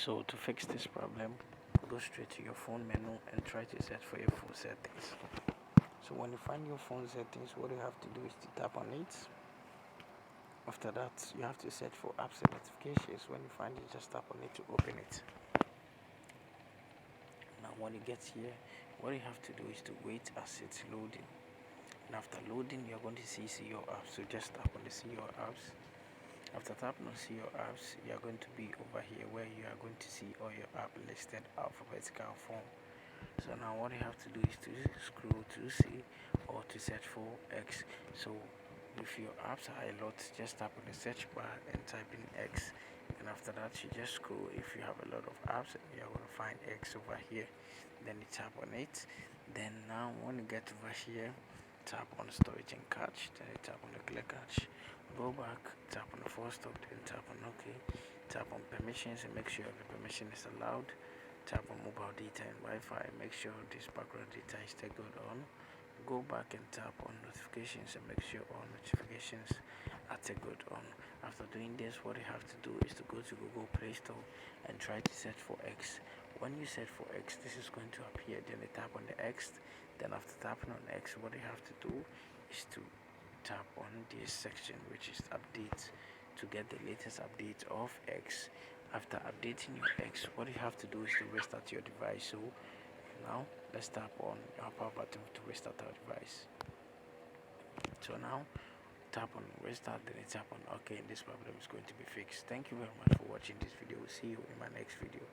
So to fix this problem, go straight to your phone menu and try to search for your phone settings. So when you find your phone settings, what you have to do is to tap on it. After that, you have to search for apps and notifications. When you find it, just tap on it to open it. Now when you get here, what you have to do is to wait as it's loading. And after loading, you're going to see your apps. So just tap on the see your apps. After tapping on see your apps, you are going to be over here where you are going to see all your app listed alphabetical form. So now what you have to do is to scroll to C or to search for X. So if your apps are a lot, just tap on the search bar and type in X. And after that, you just scroll. If you have a lot of apps, you're going to find X over here. Then you tap on it. Then now when you get over here, tap on storage and cache. Then you tap on the clear cache. Go back, tap on the force stop, then tap on OK. Tap on permissions and make sure the permission is allowed. Tap on mobile data and Wi-Fi. Make sure this background data is still good on. Go back and tap on notifications and make sure all notifications are still good on. After doing this, what you have to do is to go to Google Play Store and try to search for X. When you search for X, this is going to appear. Then you tap on the X. Then after tapping on X, what you have to do is to tap on this section, which is update, to get the latest update of X. After updating your X, what you have to do is to restart your device. So now let's tap on your power button to restart our device. So now tap on restart, then tap on OK, and this problem is going to be fixed. Thank you very much for watching this video. See you in my next video.